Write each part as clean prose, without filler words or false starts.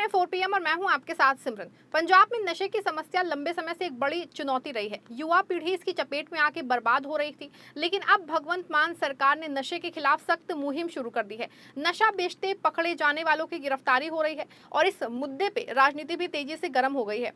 हैं 4 पीएम और मैं हूं आपके साथ सिमरन। पंजाब में नशे की समस्या लंबे समय से एक बड़ी चुनौती रही है। युवा पीढ़ी इसकी चपेट में आके बर्बाद हो रही थी, लेकिन अब भगवंत मान सरकार ने नशे के खिलाफ सख्त मुहिम शुरू कर दी है। नशा बेचते पकड़े जाने वालों की गिरफ्तारी हो रही है और इस मुद्दे पे राजनीति भी तेजी से गर्म हो गई है।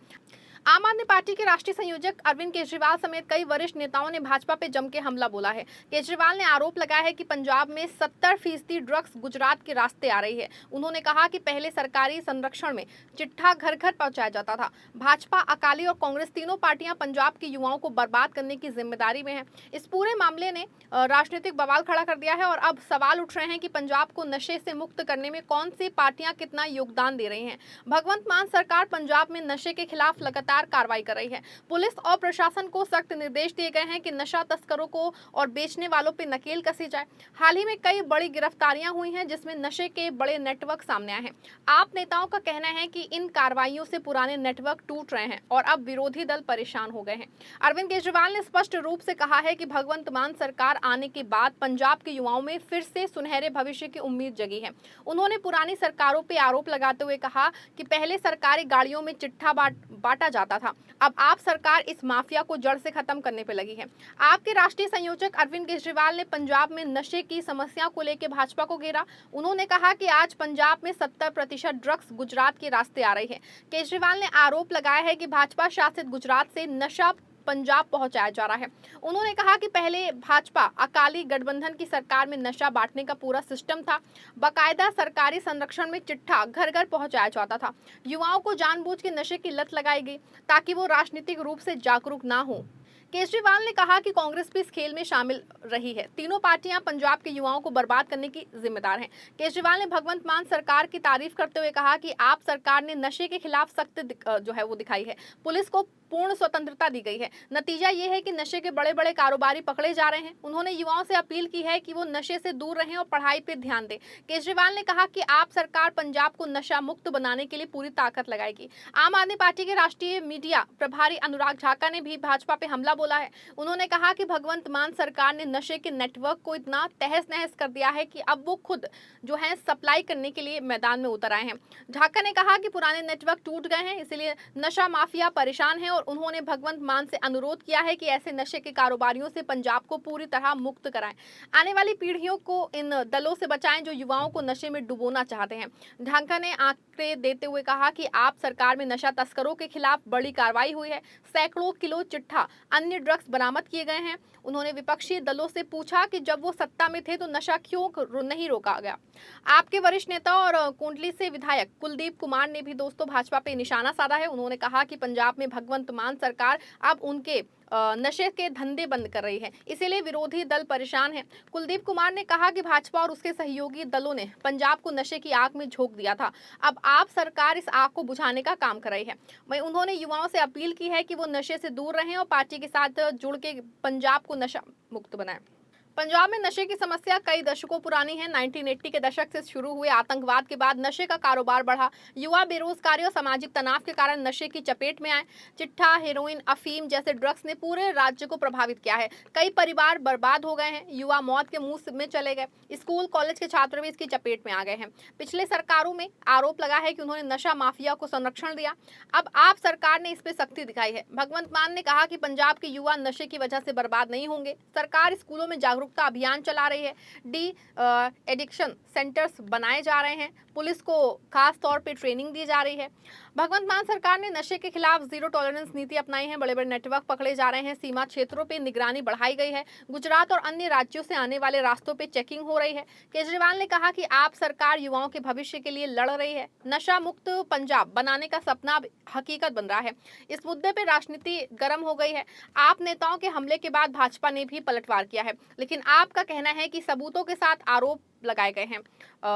आम आदमी पार्टी के राष्ट्रीय संयोजक अरविंद केजरीवाल समेत कई वरिष्ठ नेताओं ने भाजपा पे जम के हमला बोला है। केजरीवाल ने आरोप लगाया है कि पंजाब में 70% ड्रग्स गुजरात के रास्ते आ रही है। उन्होंने कहा कि पहले सरकारी संरक्षण में चिट्ठा घर घर पहुंचाया जाता था। भाजपा, अकाली और कांग्रेस तीनों पार्टियां पंजाब के युवाओं को बर्बाद करने की जिम्मेदारी में है। इस पूरे मामले ने राजनीतिक बवाल खड़ा कर दिया है और अब सवाल उठ रहे हैं कि पंजाब को नशे से मुक्त करने में कौन सी पार्टियां कितना योगदान दे रही हैं। भगवंत मान सरकार पंजाब में नशे के खिलाफ लगातार कार्रवाई कर रही है। पुलिस और प्रशासन को सख्त निर्देश दिए गए हैं कि नशा तस्करों को और बेचने वालों पर नकेल कसी जाए। हाल ही में कई बड़ी गिरफ्तारियां हुई हैं, जिसमें नशे के बड़े नेटवर्क सामने आए हैं। आप नेताओं का कहना है कि इन कार्रवाइयों से पुराने नेटवर्क टूट रहे हैं और अब विरोधी दल परेशान हो गए हैं। अरविंद केजरीवाल ने स्पष्ट रूप से कहा है कि भगवंत मान सरकार आने के बाद पंजाब के युवाओं में फिर से सुनहरे भविष्य की उम्मीद जगी है। उन्होंने पुरानी सरकारों पर आरोप लगाते हुए कहा कि पहले सरकारी गाड़ियों में चिट्ठा बांटा जाता था, अब आप सरकार इस माफिया को जड़ से खत्म करने पे लगी है। आपके राष्ट्रीय संयोजक अरविंद केजरीवाल ने पंजाब में नशे की समस्या को लेकर भाजपा को घेरा। उन्होंने कहा कि आज पंजाब में 70% ड्रग्स गुजरात के रास्ते आ रही है। केजरीवाल ने आरोप लगाया है कि भाजपा शासित गुजरात से नशा पंजाब पहुंचाया जा रहा है। उन्होंने कहा कि पहले भाजपा अकाली गठबंधन की सरकार में नशा बांटने का पूरा सिस्टम था। बाकायदा सरकारी संरक्षण में चिट्ठा घर घर पहुंचाया जाता था। युवाओं को जानबूझ के नशे की लत लगाई गई ताकि वो राजनीतिक रूप से जागरूक ना हो। केजरीवाल ने कहा कि कांग्रेस भी इस खेल में शामिल रही है। तीनों पार्टियां पंजाब के युवाओं को बर्बाद करने की जिम्मेदार हैं। केजरीवाल ने भगवंत मान सरकार की तारीफ करते हुए कहा कि आप सरकार ने नशे के खिलाफ सख्त दिखाई है। पुलिस को पूर्ण स्वतंत्रता दी गई है। नतीजा ये है कि नशे के बड़े बड़े कारोबारी पकड़े जा रहे हैं। उन्होंने युवाओं से अपील की है कि वो नशे से दूर रहें और पढ़ाई पर ध्यान दें। केजरीवाल ने कहा कि आप सरकार पंजाब को नशा मुक्त बनाने के लिए पूरी ताकत लगाएगी। आम आदमी पार्टी के राष्ट्रीय मीडिया प्रभारी अनुराग झाका ने भी भाजपा पे हमला बोला है। उन्होंने कहा कि भगवंत मान सरकार ने नशे के नेटवर्क को इतना तहस नहस कर दिया है कि अब वो खुद सप्लाई करने के लिए मैदान में उतर आए हैं। झाका ने कहा कि पुराने नेटवर्क टूट गए हैं, इसलिए नशा माफिया परेशान है और उन्होंने भगवंत मान से अनुरोध किया है कि ऐसे नशे के कारोबारियों से पंजाब को पूरी तरह मुक्त कराएं। आने वाली पीढ़ियों को इन दलों से बचाएं जो युवाओं को नशे में डुबोना चाहते हैं। झाका ने आंकड़े देते हुए कहा कि आप सरकार में नशा तस्करों के खिलाफ बड़ी कार्रवाई हुई है। सैकड़ों किलो चिट्ठा, अन्य ड्रग्स बरामद किए गए हैं। उन्होंने विपक्षी दलों से पूछा कि जब वो सत्ता में थे तो नशा क्यों नहीं रोका गया। आपके वरिष्ठ नेता और कुंडली से विधायक कुलदीप कुमार ने भी दोस्तों भाजपा पे निशाना साधा है। उन्होंने कहा कि पंजाब में भगवंत मान सरकार अब उनके नशे के धंधे बंद कर रही है, इसीलिए विरोधी दल परेशान है। कुलदीप कुमार ने कहा कि भाजपा और उसके सहयोगी दलों ने पंजाब को नशे की आग में झोंक दिया था, अब आप सरकार इस आग को बुझाने का काम कर रही है। वहीं उन्होंने युवाओं से अपील की है कि वो नशे से दूर रहें और पार्टी के साथ जुड़ के पंजाब को नशा मुक्त बनाएं। पंजाब में नशे की समस्या कई दशकों पुरानी है। 1980 के दशक से शुरू हुए आतंकवाद के बाद नशे का कारोबार बढ़ा। युवा बेरोजगारी और सामाजिक तनाव के कारण नशे की चपेट में आए। चिट्ठा, हेरोइन, अफीम जैसे ड्रग्स ने पूरे राज्य को प्रभावित किया है। कई परिवार बर्बाद हो गए हैं। युवा मौत के मुंह में चले गए। स्कूल कॉलेज के छात्र भी इसकी चपेट में आ गए हैं। पिछले सरकारों में आरोप लगा है कि उन्होंने नशा माफिया को संरक्षण दिया। अब आप सरकार ने इस पे सख्ती दिखाई है। भगवंत मान ने कहा कि पंजाब के युवा नशे की वजह से बर्बाद नहीं होंगे। सरकार स्कूलों में जागरूकता अभियान चला रही है। एडिक्शन सेंटर्स बनाए जा रहे हैं। पुलिस को खास तौर पे ट्रेनिंग दी जा रही है। भगवंत मान सरकार ने नशे के खिलाफ जीरो टॉलरेंस नीति अपनाई है। बड़े बड़े नेटवर्क पकड़े जा रहे हैं। सीमा क्षेत्रों पे निगरानी बढ़ाई गई है। गुजरात और अन्य राज्यों से आने वाले रास्तों पे चेकिंग हो रही है। केजरीवाल ने कहा कि आप सरकार युवाओं के भविष्य के लिए लड़ रही है। नशा मुक्त पंजाब बनाने का सपना अब हकीकत बन रहा है। इस मुद्दे पे राजनीति गर्म हो गई है। आप नेताओं के हमले के बाद भाजपा ने भी पलटवार किया है, लेकिन आपका कहना है कि सबूतों के साथ आरोप लगाए गए हैं।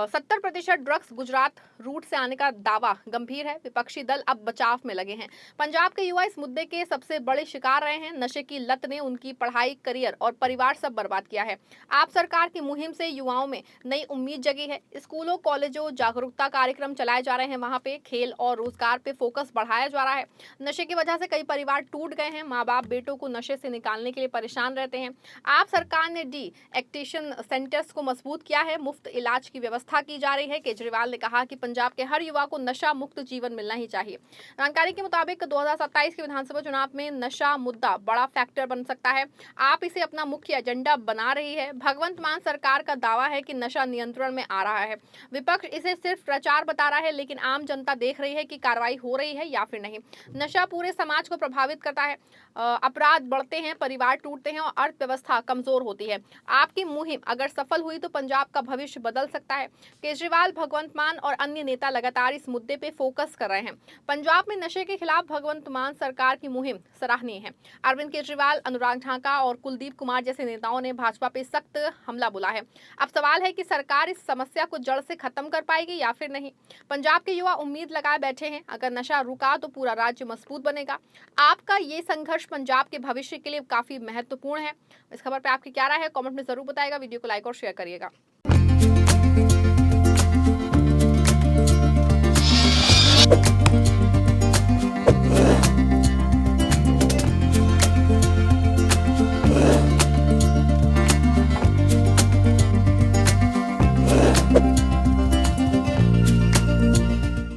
70% ड्रग्स गुजरात रूट से आने का दावा गंभीर है। विपक्षी दल अब बचाव में लगे हैं। पंजाब के युवा इस मुद्दे के सबसे बड़े शिकार रहे हैं। नशे की लत ने उनकी पढ़ाई, करियर और परिवार सब बर्बाद किया है। आप सरकार की मुहिम से युवाओं में नई उम्मीद जगी है। स्कूलों, कॉलेजों जागरूकता कार्यक्रम चलाए जा रहे हैं। वहां पे खेल और रोजगार पे फोकस बढ़ाया जा रहा है। नशे की वजह से कई परिवार टूट गए हैं। माँ बाप बेटों को नशे से निकालने के लिए परेशान रहते हैं। आप सरकार ने डी एक्टिशन सेंटर्स को मजबूत किया है है, मुफ्त इलाज की व्यवस्था की जा रही है। केजरीवाल ने कहा कि पंजाब के हर युवा को नशा मुक्त जीवन मिलना ही चाहिए। जानकारी के मुताबिक 2027 के विधानसभा चुनाव में नशा मुद्दा बड़ा फैक्टर बन सकता है। आप इसे अपना मुख्य एजेंडा बना रही है। भगवंत मान सरकार का दावा है कि नशा नियंत्रण में आ रहा है। विपक्ष इसे सिर्फ प्रचार बता रहा है, लेकिन आम जनता देख रही है कि कार्रवाई हो रही है या फिर नहीं। नशा पूरे समाज को प्रभावित करता है, अपराध बढ़ते हैं, परिवार टूटते हैं और अर्थव्यवस्था कमजोर होती है। आपकी मुहिम अगर सफल हुई तो पंजाब का भविष्य बदल सकता है। केजरीवाल, भगवंत मान और अन्य नेता लगातार इस मुद्दे पे फोकस कर रहे हैं। पंजाब में नशे के खिलाफ भगवंत मान सरकार की मुहिम सराहनीय है। अरविंद केजरीवाल, अनुराग ठाकुर और कुलदीप कुमार जैसे नेताओं ने भाजपा पे सख्त हमला बोला है। अब सवाल है कि सरकार इस समस्या को जड़ से खत्म कर पाएगी या फिर नहीं। पंजाब के युवा उम्मीद लगाए बैठे हैं, अगर नशा रुका तो पूरा राज्य मजबूत बनेगा। आपका ये संघर्ष पंजाब के भविष्य के लिए काफी महत्वपूर्ण है। इस खबर पे आपकी क्या राय है, कमेंट में जरूर बताइएगा। वीडियो को लाइक और शेयर करिएगा।